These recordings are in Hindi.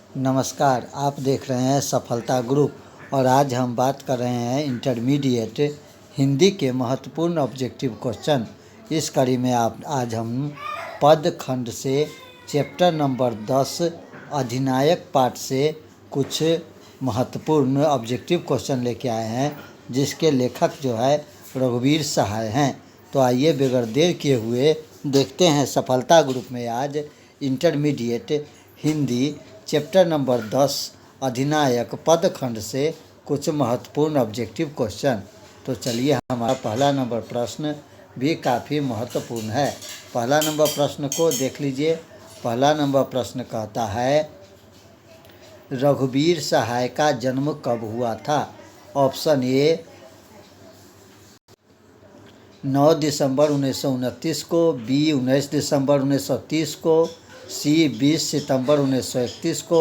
नमस्कार, आप देख रहे हैं सफलता ग्रुप और आज हम बात कर रहे हैं इंटरमीडिएट हिंदी के महत्वपूर्ण ऑब्जेक्टिव क्वेश्चन। इस कड़ी में आज हम पद खंड से चैप्टर नंबर 10 अधिनायक पाठ से कुछ महत्वपूर्ण ऑब्जेक्टिव क्वेश्चन लेके आए हैं, जिसके लेखक जो है रघुवीर सहाय हैं। तो आइए बगैर देर किए हुए देखते हैं सफलता ग्रुप में आज इंटरमीडिएट हिंदी चैप्टर नंबर 10 अधिनायक पद खंड से कुछ महत्वपूर्ण ऑब्जेक्टिव क्वेश्चन। तो चलिए, हमारा पहला नंबर प्रश्न भी काफ़ी महत्वपूर्ण है। पहला नंबर प्रश्न को देख लीजिए। पहला नंबर प्रश्न कहता है, रघुवीर सहाय का जन्म कब हुआ था? ऑप्शन ए 9 दिसंबर 1929 को, बी 19 दिसंबर 1930 को, सी 20 सितंबर 1931 को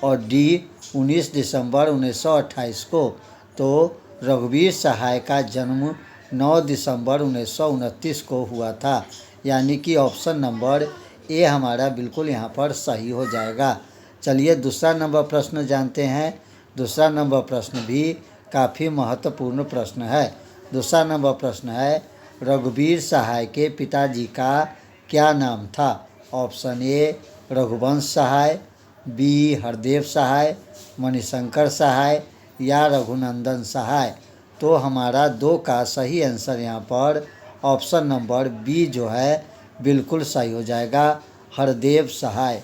और डी 19 दिसंबर 1928 को। तो रघुवीर सहाय का जन्म 9 दिसंबर 1929 को हुआ था, यानी कि ऑप्शन नंबर ए हमारा बिल्कुल यहाँ पर सही हो जाएगा। चलिए दूसरा नंबर प्रश्न जानते हैं। दूसरा नंबर प्रश्न भी काफ़ी महत्वपूर्ण प्रश्न है। दूसरा नंबर प्रश्न है, रघुवीर सहाय के पिताजी का क्या नाम था? Option A Raghuvansh Sahay, B Hardev Sahay, Manishankar Sahay या रघुनंदन सहाय। तो हमारा 2 का सही आंसर यहाँ पर ऑप्शन नंबर बी जो है बिल्कुल सही हो जाएगा, हरदेव सहाय।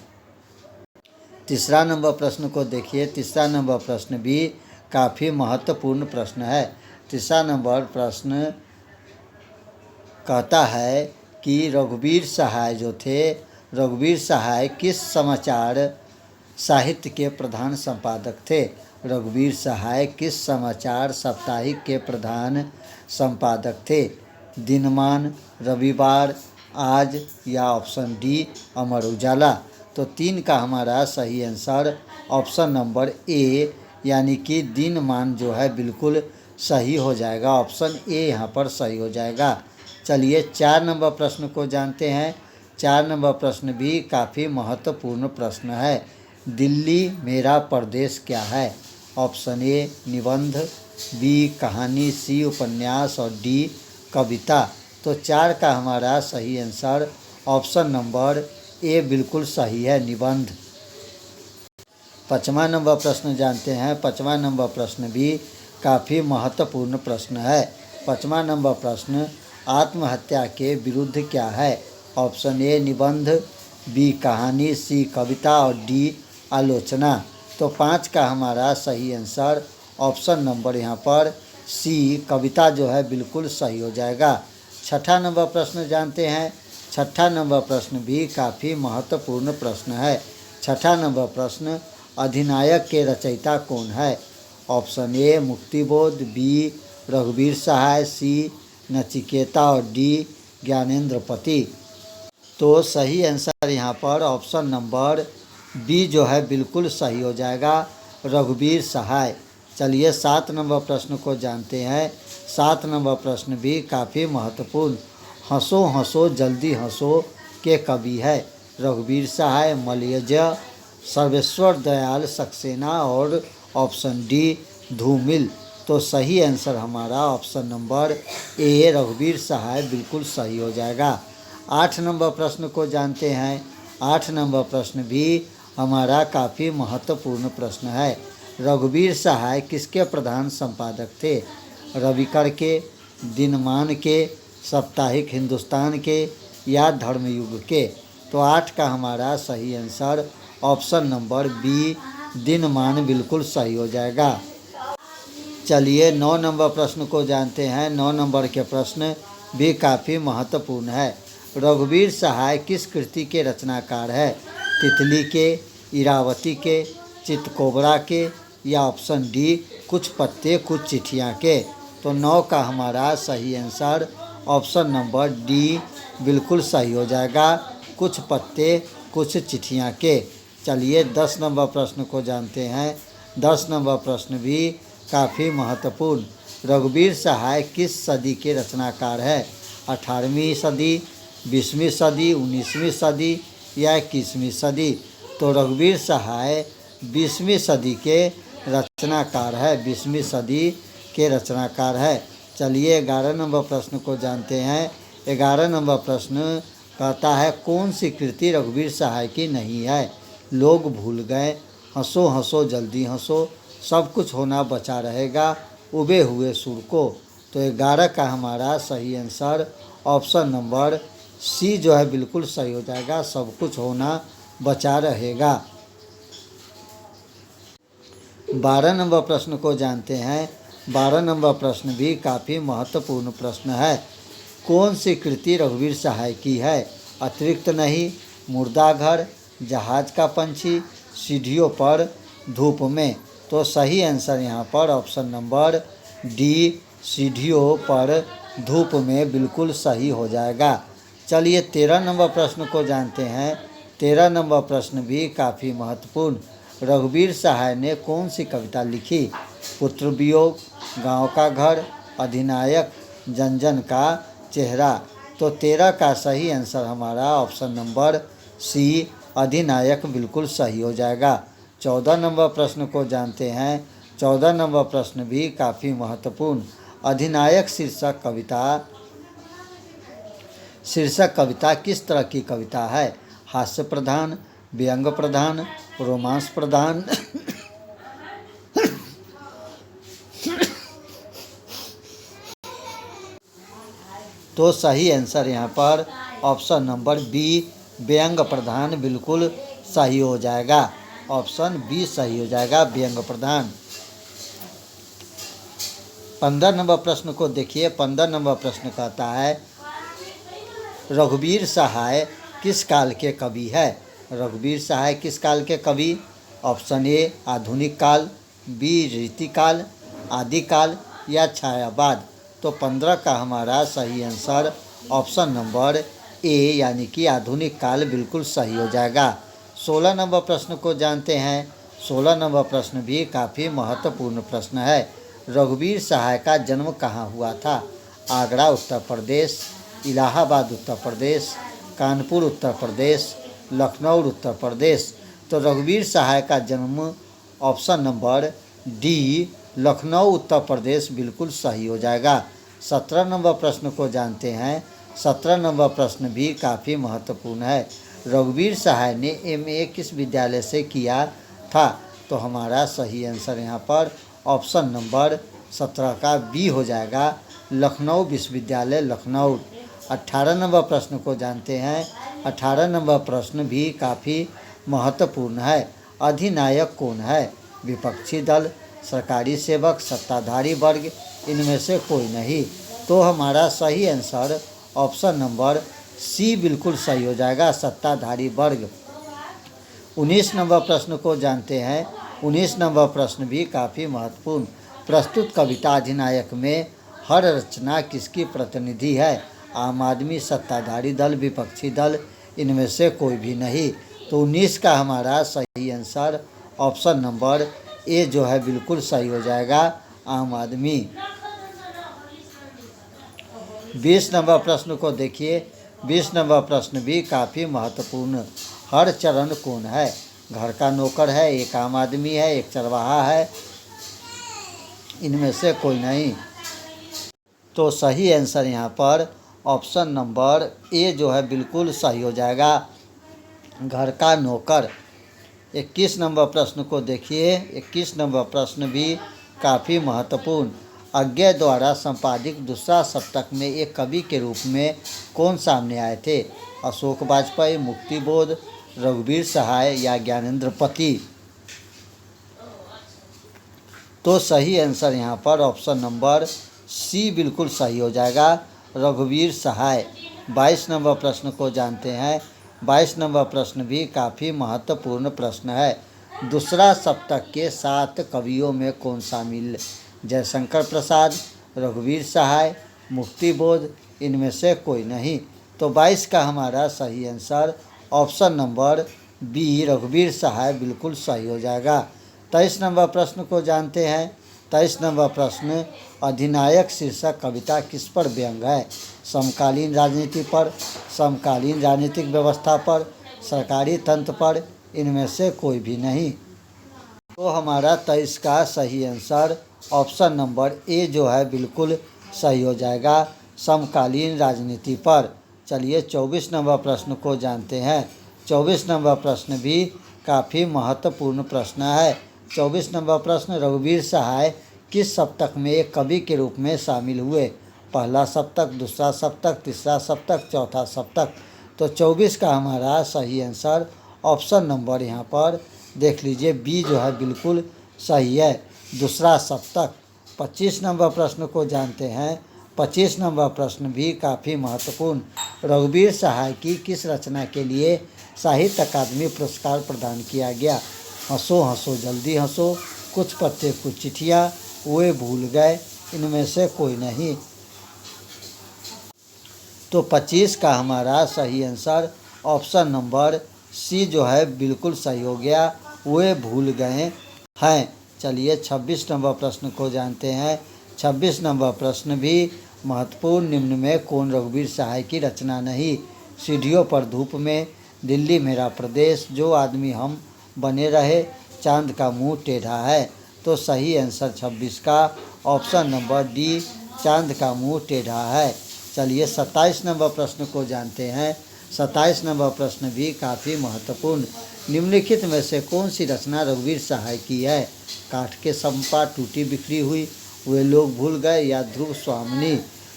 तीसरा नंबर प्रश्न को देखिए। तीसरा नंबर प्रश्न भी काफ़ी महत्वपूर्ण प्रश्न है। तीसरा नंबर प्रश्न कहता है कि रघुवीर सहाय जो थे, रघुवीर सहाय किस समाचार साहित्य के प्रधान संपादक थे? रघुवीर सहाय किस समाचार साप्ताहिक के प्रधान संपादक थे? दिनमान, रविवार, आज या ऑप्शन डी अमर उजाला। तो 3 का हमारा सही आंसर ऑप्शन नंबर ए यानी कि दिनमान जो है बिल्कुल सही हो जाएगा। ऑप्शन ए यहाँ पर सही हो जाएगा। चलिए 4 नंबर प्रश्न को जानते हैं। 4 नंबर प्रश्न भी काफ़ी महत्वपूर्ण प्रश्न है। दिल्ली मेरा प्रदेश क्या है? ऑप्शन ए निबंध, बी कहानी, सी उपन्यास और डी कविता। तो 4 का हमारा सही आंसर ऑप्शन नंबर ए बिल्कुल सही है, निबंध। 5वां नंबर प्रश्न जानते हैं। 5वां नंबर प्रश्न भी काफ़ी महत्वपूर्ण प्रश्न है। 5वां नंबर प्रश्न आत्महत्या के विरुद्ध क्या है? ऑप्शन ए निबंध, बी कहानी, सी कविता और डी आलोचना। तो 5 का हमारा सही आंसर ऑप्शन नंबर यहाँ पर सी कविता जो है बिल्कुल सही हो जाएगा। 6ठा नंबर प्रश्न जानते हैं। 6ठा नंबर प्रश्न भी काफ़ी महत्वपूर्ण प्रश्न है। 6ठा नंबर प्रश्न अधिनायक के रचयिता कौन है? ऑप्शन ए मुक्तिबोध, बी रघुवीर सहाय, सी नचिकेता और डी ज्ञानेंद्रपति। तो सही आंसर यहाँ पर ऑप्शन नंबर बी जो है बिल्कुल सही हो जाएगा, रघुवीर सहाय। चलिए 7 नंबर प्रश्न को जानते हैं। 7 नंबर प्रश्न भी काफ़ी महत्वपूर्ण। हंसो हंसो जल्दी हंसो के कवि है? रघुवीर सहाय, मलयज, सर्वेश्वर दयाल सक्सेना और ऑप्शन डी धूमिल। तो सही आंसर हमारा ऑप्शन नंबर ए रघुवीर सहाय बिल्कुल सही हो जाएगा। 8 नंबर प्रश्न को जानते हैं। 8 नंबर प्रश्न भी हमारा काफ़ी महत्वपूर्ण प्रश्न है। रघुवीर सहाय किसके प्रधान संपादक थे? रविकर के, दिनमान के, साप्ताहिक हिंदुस्तान के या धर्मयुग के? तो 8 का हमारा सही आंसर ऑप्शन नंबर बी दिनमान बिल्कुल सही हो जाएगा। चलिए 9 नंबर प्रश्न को जानते हैं। 9 नंबर के प्रश्न भी काफ़ी महत्वपूर्ण है। रघुवीर सहाय किस कृति के रचनाकार है? तितली के, इरावती के, चितकोबरा के या ऑप्शन डी कुछ पत्ते कुछ चिट्ठियाँ के? तो 9 का हमारा सही आंसर ऑप्शन नंबर डी बिल्कुल सही हो जाएगा, कुछ पत्ते कुछ चिट्ठियाँ के। चलिए 10 नंबर प्रश्न को जानते हैं। 10 नंबर प्रश्न भी काफ़ी महत्वपूर्ण। रघुवीर सहाय किस सदी के रचनाकार है? 18वीं सदी, 20वीं सदी, 19वीं सदी या 21वीं सदी? तो रघुवीर सहाय 20वीं सदी के रचनाकार है, 20वीं सदी के रचनाकार है। चलिए 11 नंबर प्रश्न को जानते हैं। 11 नंबर प्रश्न कहता है कौन सी कृति रघुवीर सहाय की नहीं है? लोग भूल गए, हंसो हंसो जल्दी हंसो, सब कुछ होना बचा रहेगा, उबे हुए सुर को। तो 11 का हमारा सही आंसर ऑप्शन नंबर सी जो है बिल्कुल सही हो जाएगा, सब कुछ होना बचा रहेगा। 12 नंबर प्रश्न को जानते हैं। 12 नंबर प्रश्न भी काफ़ी महत्वपूर्ण प्रश्न है। कौन सी कृति रघुवीर सहाय की है? अतिरिक्त नहीं, मुर्दा घर, जहाज का पंछी, सीढ़ियों पर धूप में। तो सही आंसर यहाँ पर ऑप्शन नंबर डी, सीढ़ियों पर धूप में बिल्कुल सही हो जाएगा। चलिए 13 नंबर प्रश्न को जानते हैं। 13 नंबर प्रश्न भी काफ़ी महत्वपूर्ण। रघुवीर सहाय ने कौन सी कविता लिखी? पुत्र वियोग, गांव का घर, अधिनायक, जन जन का चेहरा। तो 13 का सही आंसर हमारा ऑप्शन नंबर सी, अधिनायक बिल्कुल सही हो जाएगा। 14 नंबर प्रश्न को जानते हैं। 14 नंबर प्रश्न भी काफ़ी महत्वपूर्ण। अधिनायक शीर्षक कविता किस तरह की कविता है? हास्य प्रधान, व्यंग प्रधान, रोमांस प्रधान तो सही आंसर यहाँ पर ऑप्शन नंबर बी, व्यंग प्रधान बिल्कुल सही हो जाएगा। ऑप्शन बी सही हो जाएगा, व्यंग प्रधान। 15 नंबर प्रश्न को देखिए। 15 नंबर प्रश्न कहता है रघुवीर सहाय किस काल के कवि है? रघुवीर सहाय किस काल के कवि? ऑप्शन ए आधुनिक काल, बी रीतिकाल, आदिकाल या छायावाद। तो 15 का हमारा सही आंसर ऑप्शन नंबर ए यानी कि आधुनिक काल बिल्कुल सही हो जाएगा। 16 नंबर प्रश्न को जानते हैं। 16 नंबर प्रश्न भी काफ़ी महत्वपूर्ण प्रश्न है। रघुवीर सहाय का जन्म कहाँ हुआ था? आगरा उत्तर प्रदेश, इलाहाबाद उत्तर प्रदेश, कानपुर उत्तर प्रदेश, लखनऊ उत्तर प्रदेश। तो रघुवीर सहाय का जन्म option number D, Lucknow Uttar Pradesh बिल्कुल सही हो जाएगा। 17 नंबर प्रश्न को जानते हैं। 17 नंबर प्रश्न भी काफ़ी महत्वपूर्ण है। रघुवीर सहाय ने MA किस विद्यालय से किया था? तो हमारा सही आंसर यहाँ पर ऑप्शन नंबर 17 का बी हो जाएगा, लखनऊ विश्वविद्यालय लखनऊ। 18 नंबर प्रश्न को जानते हैं। 18 नंबर प्रश्न भी काफ़ी महत्वपूर्ण है। अधिनायक कौन है? विपक्षी दल, सरकारी सेवक, सत्ताधारी वर्ग, इनमें से कोई नहीं। तो हमारा सही आंसर ऑप्शन नंबर सी बिल्कुल सही हो जाएगा, सत्ताधारी वर्ग। 19 नंबर प्रश्न को जानते हैं। 19 नंबर प्रश्न भी काफ़ी महत्वपूर्ण। प्रस्तुत कविता अधिनायक में हर रचना किसकी प्रतिनिधि है? आम आदमी, सत्ताधारी दल, विपक्षी दल, इनमें से कोई भी नहीं। तो 19 का हमारा सही आंसर ऑप्शन नंबर ए जो है बिल्कुल सही हो जाएगा, आम आदमी। 20 नंबर प्रश्न को देखिए। 20 नंबर प्रश्न भी काफ़ी महत्वपूर्ण। हर चरण कौन है? घर का नौकर है, एक आम आदमी है, एक चरवाहा है, इनमें से कोई नहीं। तो सही आंसर यहाँ पर ऑप्शन नंबर ए जो है बिल्कुल सही हो जाएगा, घर का नौकर। 21 नंबर प्रश्न को देखिए। 21 नंबर प्रश्न भी काफ़ी महत्वपूर्ण। अज्ञे द्वारा संपादित दूसरा सप्तक में एक कवि के रूप में कौन सामने आए थे? अशोक वाजपेयी, मुक्तिबोध, रघुवीर सहाय या ज्ञानेंद्र पति। तो सही आंसर यहाँ पर ऑप्शन नंबर सी बिल्कुल सही हो जाएगा, रघुवीर सहाय। 22 नंबर प्रश्न को जानते हैं। 22 नंबर प्रश्न भी काफ़ी महत्वपूर्ण प्रश्न है। दूसरा सप्तक के 7 कवियों में कौन शामिल? जयशंकर प्रसाद, रघुवीर सहाय, मुक्तिबोध, इनमें से कोई नहीं। तो 22 का हमारा सही आंसर ऑप्शन नंबर बी, रघुवीर सहाय बिल्कुल सही हो जाएगा। 23 नंबर प्रश्न को जानते हैं। 23 नंबर प्रश्न, अधिनायक शीर्षक कविता किस पर व्यंग है? समकालीन राजनीति पर, समकालीन राजनीतिक व्यवस्था पर, सरकारी तंत्र पर, इनमें से कोई भी नहीं। तो हमारा 23 का सही आंसर ऑप्शन नंबर ए जो है बिल्कुल सही हो जाएगा, समकालीन राजनीति पर। चलिए 24 नंबर प्रश्न को जानते हैं। 24 नंबर प्रश्न भी काफ़ी महत्वपूर्ण प्रश्न है। 24 नंबर प्रश्न, रघुवीर सहाय किस सप्तक में एक कवि के रूप में शामिल हुए? पहला सप्तक, दूसरा सप्तक, तीसरा सप्तक, चौथा सप्तक। तो 24 का हमारा सही आंसर ऑप्शन नंबर यहाँ पर देख लीजिए बी जो है बिल्कुल सही है, दूसरा सप्तक। 25 नंबर प्रश्न को जानते हैं। 25 नंबर प्रश्न भी काफ़ी महत्वपूर्ण, रघुवीर सहाय की किस रचना के लिए साहित्य अकादमी पुरस्कार प्रदान किया गया? हंसो हंसो जल्दी हंसो, कुछ पत्ते कुछ चिट्ठियाँ, वे भूल गए, इनमें से कोई नहीं। तो 25 का हमारा सही आंसर ऑप्शन नंबर सी जो है बिल्कुल सही हो गया, वे भूल गए हैं। चलिए 26 नंबर प्रश्न को जानते हैं। 26 नंबर प्रश्न भी महत्वपूर्ण, निम्न में कौन रघुवीर सहाय की रचना नहीं? सीढ़ियों पर धूप में, दिल्ली मेरा प्रदेश, जो आदमी हम बने रहे, चांद का मुंह टेढ़ा है। तो सही आंसर 26 का ऑप्शन नंबर डी, चांद का मुंह टेढ़ा है। चलिए 27 नंबर प्रश्न को जानते हैं। 27 नंबर प्रश्न भी काफ़ी महत्वपूर्ण, निम्नलिखित में से कौन सी रचना रघुवीर सहाय की है? काठ के संपा, टूटी बिखरी हुई, वे लोग भूल गए, या ध्रुव स्वामिनी।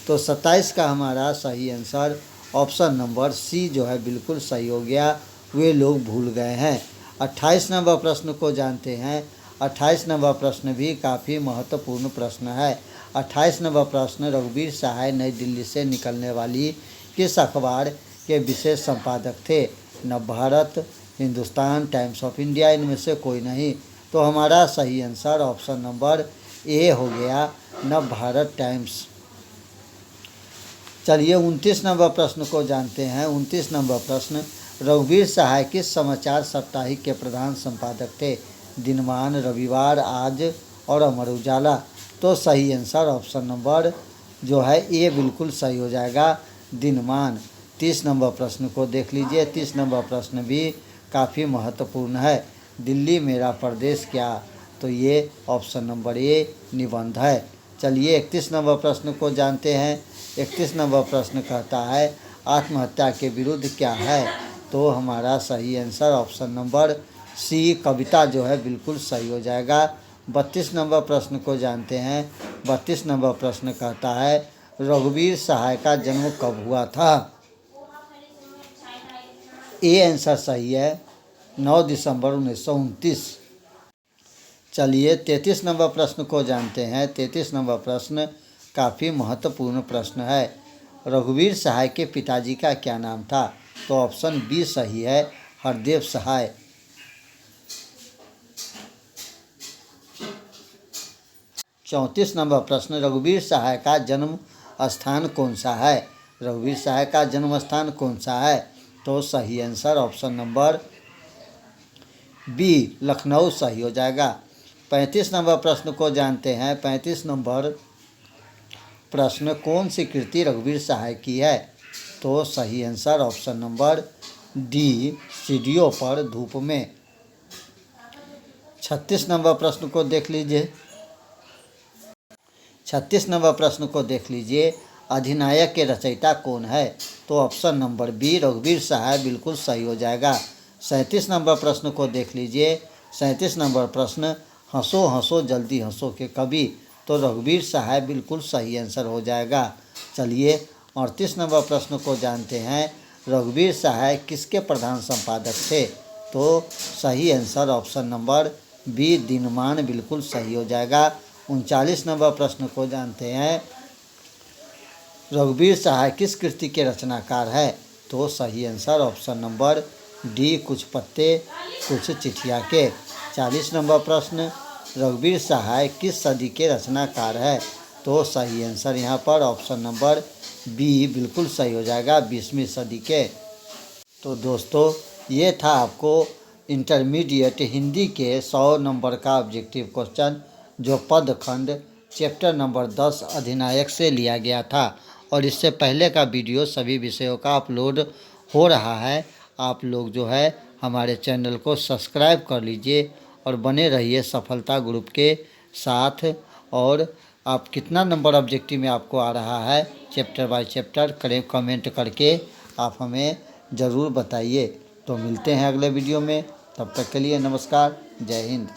तो 27 का हमारा सही आंसर ऑप्शन नंबर सी जो है बिल्कुल सही हो गया, वे लोग भूल गए हैं। 28 नंबर प्रश्न को जानते हैं। 28 नंबर प्रश्न भी काफ़ी महत्वपूर्ण प्रश्न है। 28 नंबर प्रश्न, रघुवीर सहाय नई दिल्ली से निकलने वाली किस अखबार के विशेष संपादक थे? Navbharat, Hindustan, times of India, इनमें से कोई नहीं। तो हमारा सही आंसर ऑप्शन नंबर ए हो गया, नवभारत टाइम्स। चलिए 29 नंबर प्रश्न को जानते हैं। 29 नंबर प्रश्न, रघुवीर सहाय किस समाचार साप्ताहिक के प्रधान संपादक थे? दिनमान, रविवार, आज और अमर उजाला। तो सही आंसर ऑप्शन नंबर जो है ये बिल्कुल सही हो जाएगा, दिनमान। 30 नंबर प्रश्न को देख लीजिए। 30 नंबर प्रश्न भी काफ़ी महत्वपूर्ण है, दिल्ली मेरा प्रदेश क्या? तो ये ऑप्शन नंबर ए निबंध है। चलिए 31 नंबर प्रश्न को जानते हैं। 31 नंबर प्रश्न कहता है आत्महत्या के विरुद्ध क्या है? तो हमारा सही आंसर ऑप्शन नंबर सी, कविता जो है बिल्कुल सही हो जाएगा। 32 नंबर प्रश्न को जानते हैं। 32 नंबर प्रश्न कहता है रघुवीर सहाय का जन्म कब हुआ था? ए आंसर सही है, 9 दिसंबर 1929। चलिए 33 नंबर प्रश्न को जानते हैं। 33 नंबर प्रश्न काफ़ी महत्वपूर्ण प्रश्न है, रघुवीर सहाय के पिताजी का क्या नाम था? तो ऑप्शन बी सही है, हरदेव सहाय। 34 नंबर प्रश्न, रघुवीर सहाय का जन्म स्थान कौन सा है? रघुवीर सहाय का जन्म स्थान कौन सा है? तो सही answer option number B, Lucknow सही हो जाएगा। 35 नंबर प्रश्न को जानते हैं। 35 नंबर प्रश्न, कौन सी कृति रघुवीर सहाय की है? तो सही आंसर ऑप्शन नंबर डी, सीढ़ियों पर धूप में। 36 नंबर प्रश्न को देख लीजिए। 36 नंबर प्रश्न को देख लीजिए, अधिनायक के रचयिता कौन है? तो ऑप्शन नंबर बी, रघुवीर सहाय बिल्कुल सही हो जाएगा। 37 नंबर प्रश्न को देख लीजिए। 37 नंबर प्रश्न, हंसो हंसो जल्दी हंसो के कवि? तो रघुवीर सहाय बिल्कुल सही आंसर हो जाएगा। चलिए 38 नंबर प्रश्न को जानते हैं, रघुवीर सहाय किसके प्रधान संपादक थे? तो सही आंसर ऑप्शन नंबर बी, दिनमान बिल्कुल सही हो जाएगा। 39 नंबर प्रश्न को जानते हैं, रघुवीर सहाय किस कृति के रचनाकार है? तो सही आंसर ऑप्शन नंबर डी, कुछ पत्ते कुछ चिट्ठियाँ के। 40 नंबर प्रश्न, रघुवीर सहाय किस सदी के रचनाकार है? तो सही आंसर यहाँ पर ऑप्शन नंबर बी बिल्कुल सही हो जाएगा, 20वीं सदी के। तो दोस्तों ये था आपको इंटरमीडिएट हिंदी के 100 नंबर का ऑब्जेक्टिव क्वेश्चन, जो पदखंड चैप्टर नंबर 10 अधिनायक से लिया गया था। और इससे पहले का वीडियो सभी विषयों का अपलोड हो रहा है। आप लोग जो है हमारे चैनल को सब्सक्राइब कर लीजिए और बने रहिए सफलता ग्रुप के साथ। और आप कितना नंबर ऑब्जेक्टिव में आपको आ रहा है, चैप्टर बाय चैप्टर कमेंट करके आप हमें ज़रूर बताइए। तो मिलते हैं अगले वीडियो में, तब तक के लिए नमस्कार, जय हिंद।